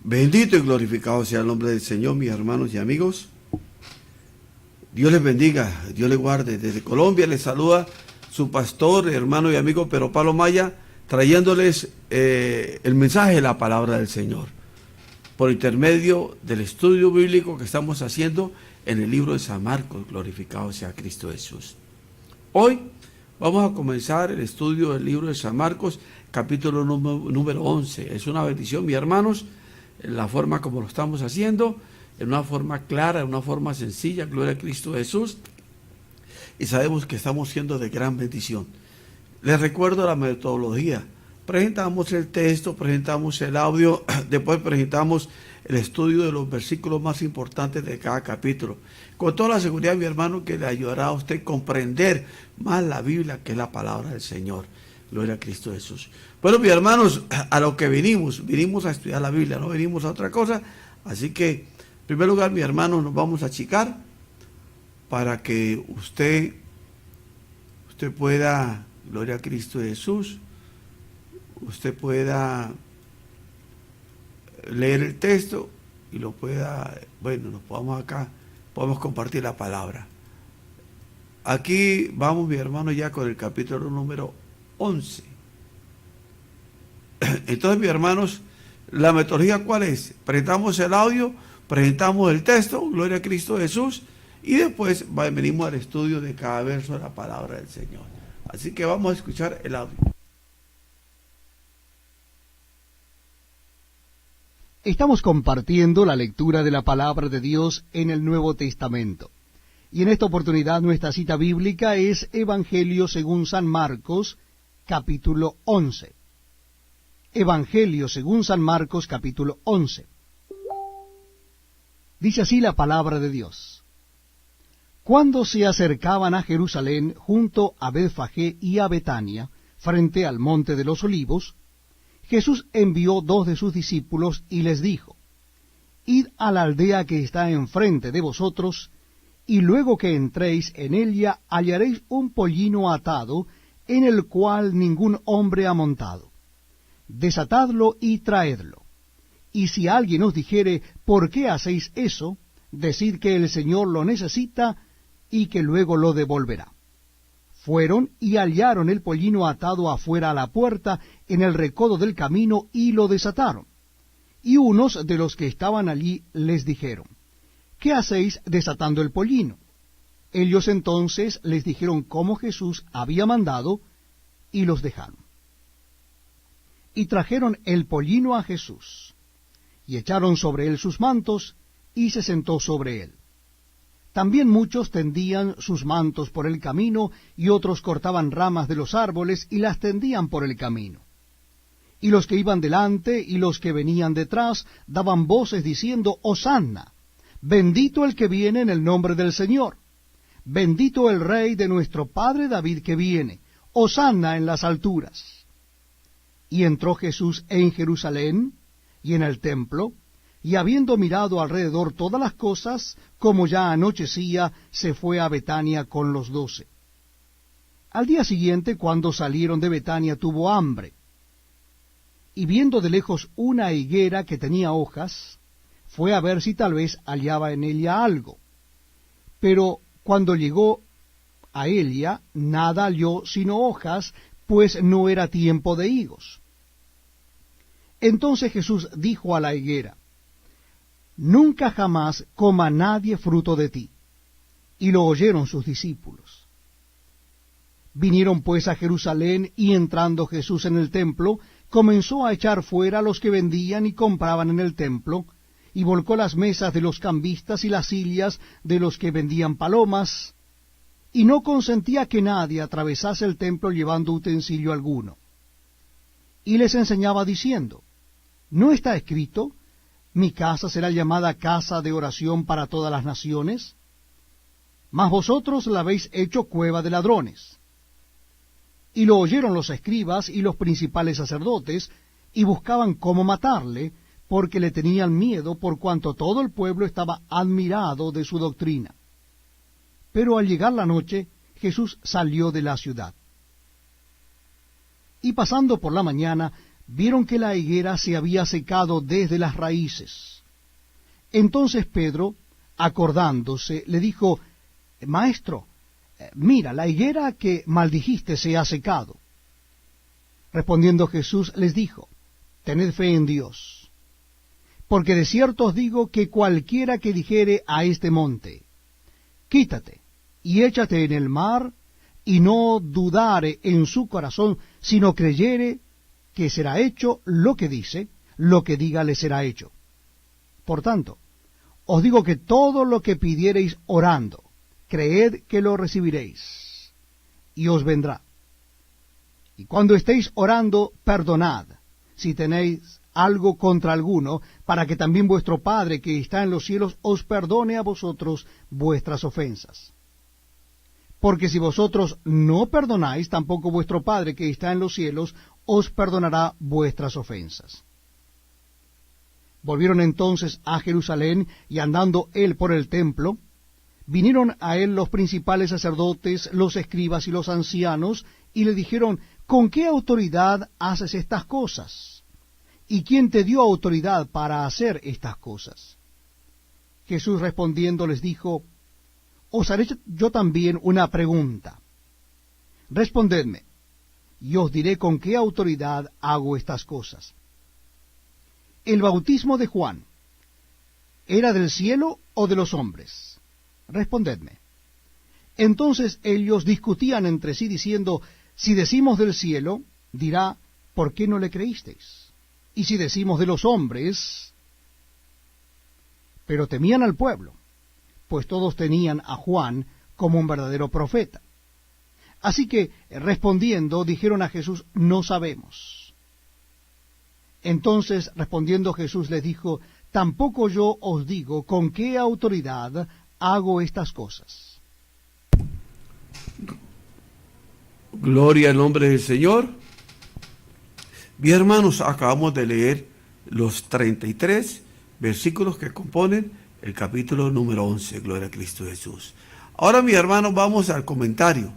Bendito y glorificado sea el nombre del Señor, mis hermanos y amigos. Dios les bendiga, Dios les guarde. Desde Colombia les saluda su pastor, hermano y amigo Pedro Pablo Maya, trayéndoles el mensaje de la palabra del Señor, por intermedio del estudio bíblico que estamos haciendo en el libro de San Marcos. Glorificado sea Cristo Jesús. Hoy vamos a comenzar el estudio del libro de San Marcos, capítulo número 11. Es una bendición, mis hermanos, en la forma como lo estamos haciendo, en una forma clara, en una forma sencilla. Gloria a Cristo Jesús. Y sabemos que estamos siendo de gran bendición. Les recuerdo la metodología. Presentamos el texto, presentamos el audio, después presentamos el estudio de los versículos más importantes de cada capítulo. Con toda la seguridad, mi hermano, que le ayudará a usted a comprender más la Biblia, que es la palabra del Señor. Gloria a Cristo Jesús. Bueno, mis hermanos, a lo que vinimos a estudiar la Biblia, no venimos a otra cosa. Así que, en primer lugar, mi hermano, nos vamos a achicar para que usted pueda, gloria a Cristo Jesús, usted pueda leer el texto y lo pueda, bueno, nos podamos acá, podemos compartir la palabra. Aquí vamos, mi hermano, ya con el capítulo número 11. Entonces, mis hermanos, la metodología, ¿cuál es? Presentamos el audio, presentamos el texto, gloria a Cristo Jesús, y después venimos al estudio de cada verso de la palabra del Señor. Así que vamos a escuchar el audio. Estamos compartiendo la lectura de la palabra de Dios en el Nuevo Testamento. Y en esta oportunidad nuestra cita bíblica es Evangelio según San Marcos, capítulo 11. Evangelio según San Marcos, capítulo 11. Dice así la palabra de Dios. Cuando se acercaban a Jerusalén, junto a Betfagé y a Betania, frente al monte de los Olivos, Jesús envió 2 de sus discípulos y les dijo, Id a la aldea que está enfrente de vosotros, y luego que entréis en ella hallaréis un pollino atado, en el cual ningún hombre ha montado. Desatadlo y traedlo. Y si alguien os dijere, ¿por qué hacéis eso?, decid que el Señor lo necesita y que luego lo devolverá. Fueron y hallaron el pollino atado afuera a la puerta, en el recodo del camino, y lo desataron. Y unos de los que estaban allí les dijeron, ¿qué hacéis desatando el pollino? Ellos entonces les dijeron cómo Jesús había mandado, y los dejaron. Y trajeron el pollino a Jesús, y echaron sobre él sus mantos, y se sentó sobre él. También muchos tendían sus mantos por el camino, y otros cortaban ramas de los árboles y las tendían por el camino. Y los que iban delante y los que venían detrás daban voces diciendo, Hosanna, bendito el que viene en el nombre del Señor, bendito el Rey de nuestro Padre David que viene, Hosanna en las alturas. Y entró Jesús en Jerusalén y en el templo, y habiendo mirado alrededor todas las cosas, como ya anochecía, se fue a Betania con los 12. Al día siguiente, cuando salieron de Betania, tuvo hambre. Y viendo de lejos una higuera que tenía hojas, fue a ver si tal vez hallaba en ella algo. Pero cuando llegó a ella, nada halló sino hojas, pues no era tiempo de higos. Entonces Jesús dijo a la higuera, Nunca jamás coma nadie fruto de ti. Y lo oyeron sus discípulos. Vinieron pues a Jerusalén, y entrando Jesús en el templo, comenzó a echar fuera a los que vendían y compraban en el templo, y volcó las mesas de los cambistas y las sillas de los que vendían palomas, y no consentía que nadie atravesase el templo llevando utensilio alguno. Y les enseñaba diciendo, ¿no está escrito, mi casa será llamada casa de oración para todas las naciones? Mas vosotros la habéis hecho cueva de ladrones. Y lo oyeron los escribas y los principales sacerdotes, y buscaban cómo matarle, porque le tenían miedo, por cuanto todo el pueblo estaba admirado de su doctrina. Pero al llegar la noche, Jesús salió de la ciudad. Y pasando por la mañana, vieron que la higuera se había secado desde las raíces. Entonces Pedro, acordándose, le dijo: Maestro, mira, la higuera que maldijiste se ha secado. Respondiendo Jesús les dijo: Tened fe en Dios, porque de cierto os digo que cualquiera que dijere a este monte: Quítate y échate en el mar, y no dudare en su corazón, sino creyere que será hecho lo que dice, lo que diga le será hecho. Por tanto, os digo que todo lo que pidiereis orando, creed que lo recibiréis, y os vendrá. Y cuando estéis orando, perdonad, si tenéis algo contra alguno, para que también vuestro Padre que está en los cielos os perdone a vosotros vuestras ofensas. Porque si vosotros no perdonáis, tampoco vuestro Padre que está en los cielos os perdonará vuestras ofensas. Volvieron entonces a Jerusalén, y andando él por el templo, vinieron a él los principales sacerdotes, los escribas y los ancianos, y le dijeron: ¿Con qué autoridad haces estas cosas? ¿Y quién te dio autoridad para hacer estas cosas? Jesús respondiendo les dijo: Os haré yo también una pregunta. Respondedme, y os diré con qué autoridad hago estas cosas. ¿El bautismo de Juan era del cielo o de los hombres? Respondedme. Entonces ellos discutían entre sí, diciendo: Si decimos del cielo, dirá: ¿por qué no le creísteis? Y si decimos de los hombres... Pero temían al pueblo, pues todos tenían a Juan como un verdadero profeta. Así que, respondiendo, dijeron a Jesús: No sabemos. Entonces, respondiendo Jesús, les dijo: Tampoco yo os digo con qué autoridad hago estas cosas. Gloria al nombre del Señor. Bien, hermanos, acabamos de leer los 33 versículos que componen el capítulo número 11, Gloria a Cristo Jesús. Ahora, mis hermanos, vamos al comentario.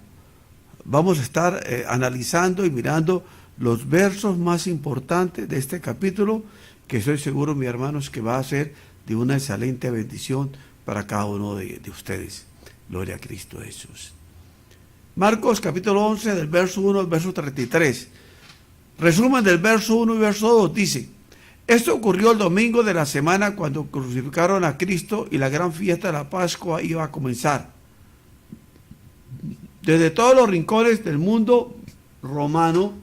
Vamos a estar analizando y mirando los versos más importantes de este capítulo, que estoy seguro, mis hermanos, que va a ser de una excelente bendición para cada uno de ustedes. Gloria a Cristo Jesús. Marcos capítulo 11, del verso 1 al verso 33. Resumen del verso 1 y verso 2, dice: Esto ocurrió el domingo de la semana, cuando crucificaron a Cristo, y la gran fiesta de la Pascua iba a comenzar. Desde todos los rincones del mundo romano,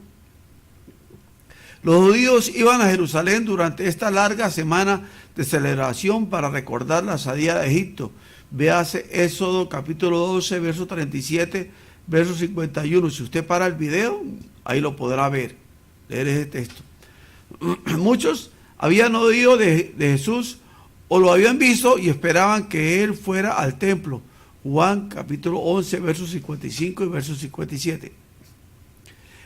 los judíos iban a Jerusalén durante esta larga semana de celebración para recordar la salida de Egipto. Véase Éxodo capítulo 12, verso 37, verso 51. Si usted para el video, ahí lo podrá ver, leer ese texto. Muchos habían oído de Jesús, o lo habían visto, y esperaban que él fuera al templo. Juan capítulo 11, versos 55 y verso 57.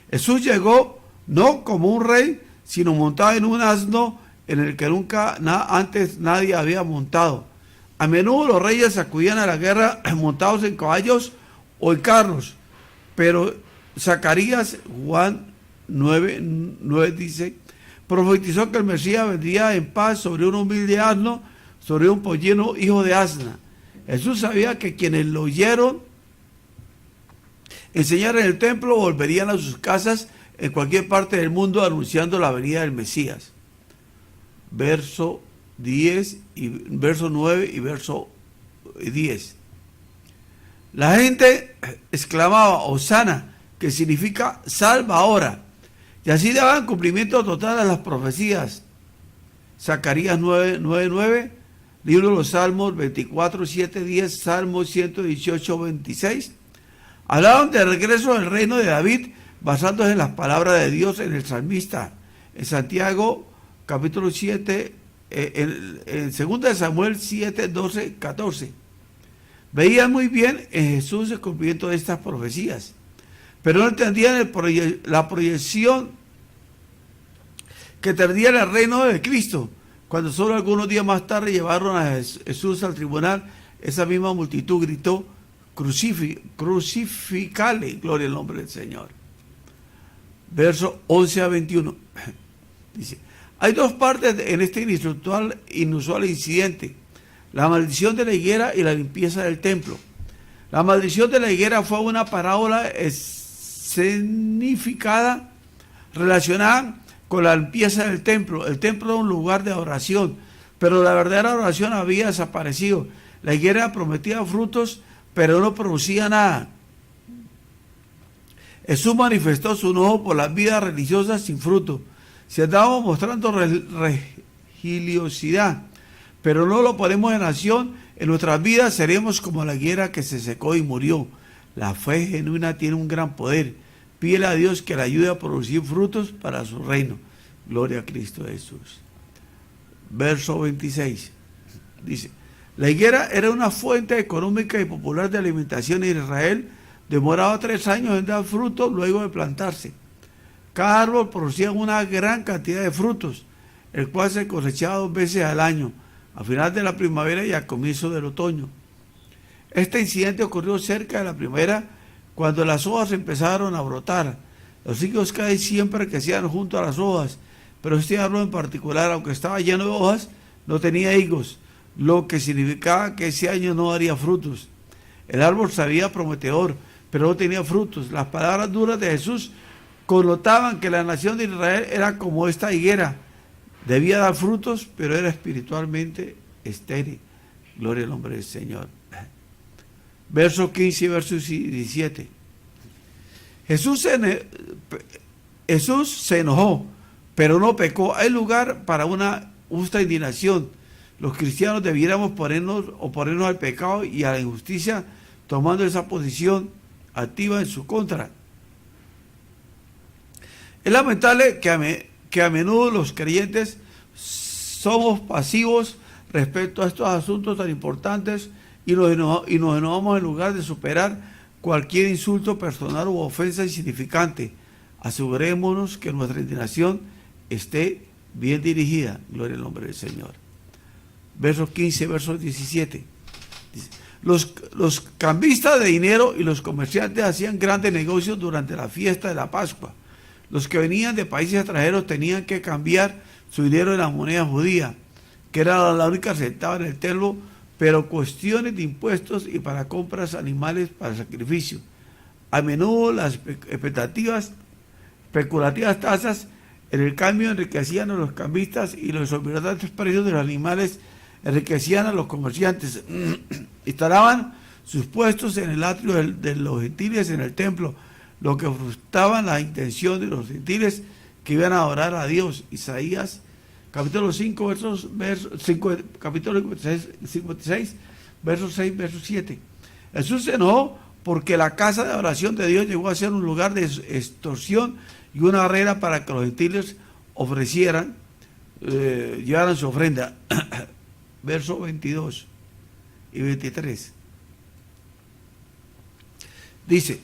Jesús llegó no como un rey, sino montado en un asno en el que nunca antes nadie había montado. A menudo los reyes acudían a la guerra montados en caballos o en carros, pero Zacarías, Juan 9 dice, profetizó que el Mesías vendría en paz sobre un humilde asno, sobre un pollino hijo de asna. Jesús sabía que quienes lo oyeron enseñar en el templo volverían a sus casas en cualquier parte del mundo anunciando la venida del Mesías. Verso 10 y verso 9 y verso 10. La gente exclamaba Hosana, que significa salva ahora, y así daban cumplimiento total a las profecías. Zacarías 9:9, libro de los Salmos 24, 7, 10, Salmos 118, 26. Hablaban del regreso del reino de David, basándose en las palabras de Dios en el salmista. En Santiago capítulo 7, en 2 Samuel 7, 12, 14. Veían muy bien en Jesús el cumplimiento de estas profecías, pero no entendían la proyección que tendría el reino de Cristo. Cuando solo algunos días más tarde llevaron a Jesús al tribunal, esa misma multitud gritó, crucificale, gloria al nombre del Señor. Verso 11 a 21. Dice, hay dos partes en este inusual incidente: la maldición de la higuera y la limpieza del templo. La maldición de la higuera fue una parábola escenificada relacionada con la limpieza del templo. El templo era un lugar de oración, pero la verdadera oración había desaparecido. La higuera prometía frutos, pero no producía nada. Jesús manifestó su enojo por las vidas religiosas sin fruto. Se andaba mostrando religiosidad, pero no lo ponemos en acción. En nuestras vidas seremos como la higuera que se secó y murió. La fe genuina tiene un gran poder. Pídele a Dios que le ayude a producir frutos para su reino. Gloria a Cristo Jesús. Verso 26. Dice, la higuera era una fuente económica y popular de alimentación en Israel. Demoraba 3 años en dar fruto luego de plantarse. Cada árbol producía una gran cantidad de frutos, el cual se cosechaba 2 veces al año, a final de la primavera y al comienzo del otoño. Este incidente ocurrió cerca de la primavera, cuando las hojas empezaron a brotar. Los higos casi siempre crecían junto a las hojas, pero este árbol en particular, aunque estaba lleno de hojas, no tenía higos, lo que significaba que ese año no daría frutos. El árbol se veía prometedor, pero no tenía frutos. Las palabras duras de Jesús connotaban que la nación de Israel era como esta higuera. Debía dar frutos, pero era espiritualmente estéril. Gloria al nombre del Señor. Verso 15 y verso 17. Jesús se enojó, pero no pecó. Hay lugar para una justa indignación. Los cristianos debiéramos oponernos al pecado y a la injusticia, tomando esa posición activa en su contra. Es lamentable que a menudo los creyentes somos pasivos respecto a estos asuntos tan importantes y nos enojamos en lugar de superar cualquier insulto personal u ofensa insignificante. Asegurémonos que nuestra indignación esté bien dirigida. Gloria al nombre del Señor. Versos 15, versos 17. Dice, los cambistas de dinero y los comerciantes hacían grandes negocios durante la fiesta de la Pascua. Los que venían de países extranjeros tenían que cambiar su dinero en la moneda judía, que era la única aceptada en el templo, pero cuestiones de impuestos y para compras animales para sacrificio. A menudo las especulativas tasas en el cambio enriquecían a los cambistas y los exorbitantes precios de los animales enriquecían a los comerciantes. Instalaban sus puestos en el atrio de los gentiles en el templo, lo que frustraban la intención de los gentiles que iban a adorar a Dios. Isaías capítulo 5, capítulo 56, versos 6, versos 7. Jesús se enojó porque la casa de oración de Dios llegó a ser un lugar de extorsión y una barrera para que los gentiles llevaran su ofrenda. Versos 22 y 23. Dice,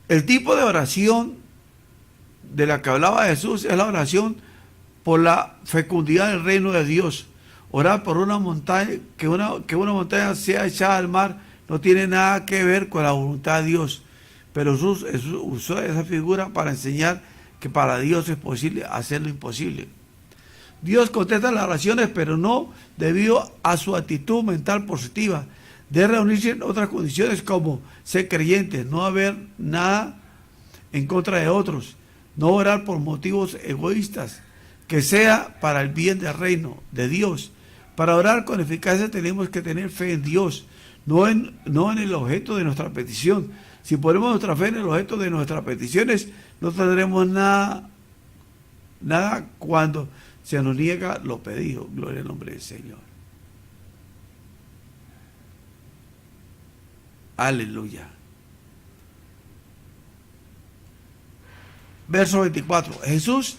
el tipo de oración de la que hablaba Jesús es la oración por la fecundidad del reino de Dios. Orar por una montaña, que una montaña sea echada al mar, no tiene nada que ver con la voluntad de Dios. Pero Jesús usó esa figura para enseñar que para Dios es posible hacer lo imposible. Dios contesta las oraciones, pero no debido a su actitud mental positiva. Debe reunirse en otras condiciones como ser creyentes, no haber nada en contra de otros, no orar por motivos egoístas, que sea para el bien del reino de Dios. Para orar con eficacia tenemos que tener fe en Dios, no en el objeto de nuestra petición. Si ponemos nuestra fe en el objeto de nuestras peticiones, no tendremos nada cuando se nos niega lo pedido. Gloria al nombre del Señor. Aleluya. Verso 24. Jesús,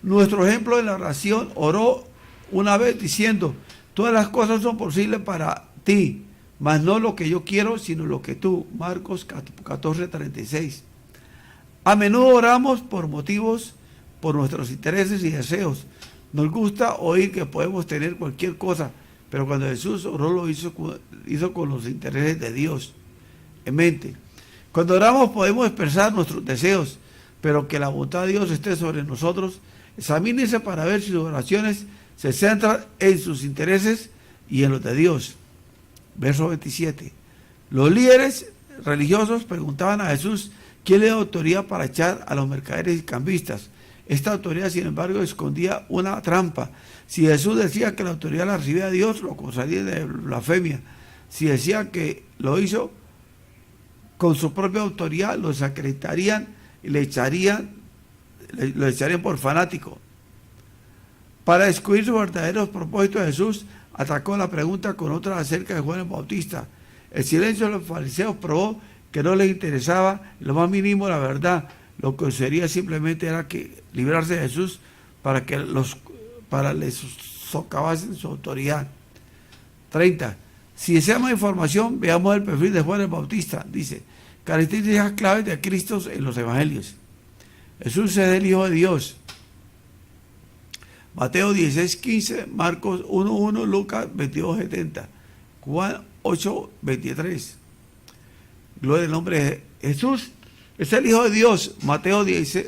nuestro ejemplo de la oración, oró una vez diciendo: todas las cosas son posibles para ti, mas no lo que yo quiero, sino lo que tú. Marcos 14:36. A menudo oramos por nuestros intereses y deseos. Nos gusta oír que podemos tener cualquier cosa, pero cuando Jesús oró lo hizo con los intereses de Dios en mente. Cuando oramos podemos expresar nuestros deseos, pero que la voluntad de Dios esté sobre nosotros Examínense para ver si sus oraciones se centran en sus intereses y en los de Dios. Verso 27. Los líderes religiosos preguntaban a Jesús quién le da autoridad para echar a los mercaderes y cambistas. Esta autoridad, sin embargo, escondía una trampa. Si Jesús decía que la autoridad la recibía Dios, lo acusaría de blasfemia. Si decía que lo hizo con su propia autoridad, lo desacreditarían y lo echarían por fanático. Para descubrir sus verdaderos propósitos, Jesús atacó la pregunta con otra acerca de Juan el Bautista. El silencio de los fariseos probó que no les interesaba lo más mínimo la verdad. Lo que sería simplemente era que librarse de Jesús para les socavasen su autoridad. 30. Si deseamos información, veamos el perfil de Juan el Bautista. Dice, características claves de Cristo en los evangelios. Jesús es el Hijo de Dios. Mateo 16:15, Marcos 1:1, Lucas 22:70, Juan 8:23. Gloria al nombre de Jesús. Es el Hijo de Dios. Mateo 16,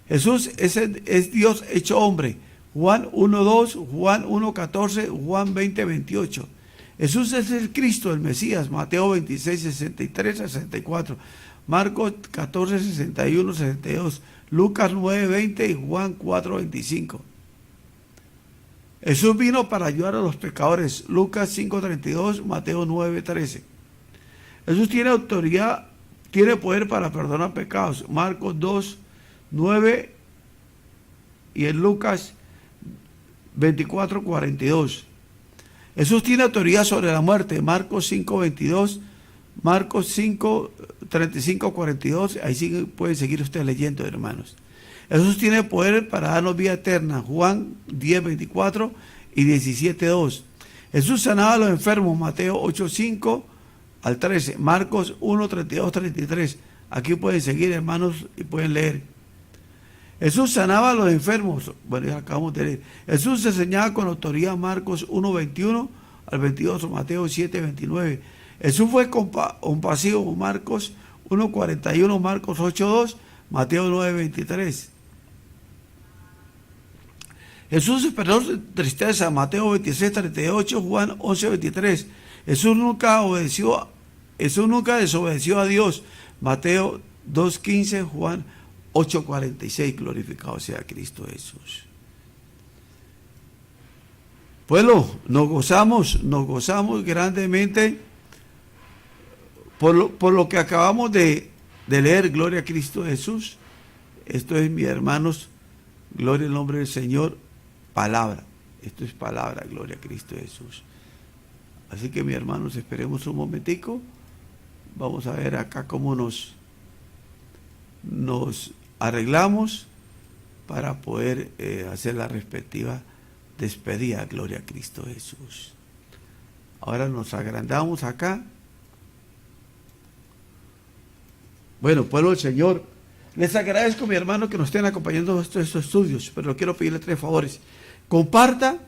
Jesús es Dios hecho hombre. Juan 1:2, Juan 1:14, Juan 20:28. Jesús es el Cristo, el Mesías. Mateo 26:63-64. Marcos 14:61-62. Lucas 9:20 y Juan 4:25. Jesús vino para ayudar a los pecadores. Lucas 5:32, Mateo 9:13. Jesús tiene autoridad, tiene poder para perdonar pecados. Marcos 2:9 y en Lucas 24:42. Jesús tiene autoridad sobre la muerte. Marcos 5:22, Marcos 5:35-42. Ahí sí pueden seguir ustedes leyendo, hermanos. Jesús tiene poder para darnos vida eterna. Juan 10:24 y 17:2. Jesús sanaba a los enfermos. Mateo 8:5-13. Marcos 1:32-33. Aquí pueden seguir, hermanos, y pueden leer. Jesús sanaba a los enfermos. Bueno, ya acabamos de leer. Jesús enseñaba con autoridad. Marcos 1:21-22. Mateo 7:29. Jesús fue compasivo. Marcos 1:41, Marcos 8:2, Mateo 9:23. Jesús esperó tristeza. Mateo 26:38, Juan 11:23. Jesús nunca desobedeció a Dios. Mateo 2:15, Juan 8:46. Glorificado sea Cristo Jesús. Pueblo, nos gozamos grandemente por lo que acabamos de leer. Gloria a Cristo Jesús. Esto es, mis hermanos, gloria al nombre del Señor, palabra. Esto es palabra, gloria a Cristo Jesús. Así que, mis hermanos, esperemos un momentico. Vamos a ver acá cómo nos arreglamos para poder hacer la respectiva despedida. Gloria a Cristo Jesús. Ahora nos agrandamos acá. Bueno, pueblo del Señor, les agradezco, mi hermano, que nos estén acompañando en estos estudios, pero quiero pedirle 3 favores. Comparta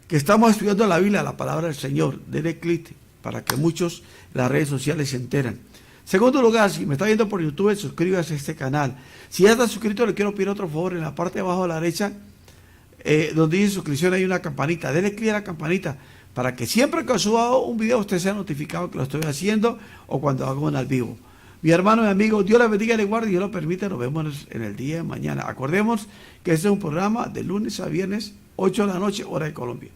que estamos estudiando la Biblia, la palabra del Señor. Denle clic para que muchos en las redes sociales se enteren. Segundo lugar, si me está viendo por YouTube, suscríbase a este canal. Si ya está suscrito, le quiero pedir otro favor. En la parte de abajo a la derecha, donde dice suscripción, hay una campanita. Denle clic a la campanita para que siempre que suba un video usted sea notificado que lo estoy haciendo o cuando hago un al vivo. Mi hermano y amigo, Dios les bendiga y les guarde y Dios lo permite. Nos vemos en el día de mañana. Acordemos que este es un programa de lunes a viernes, 8 de la noche, hora de Colombia.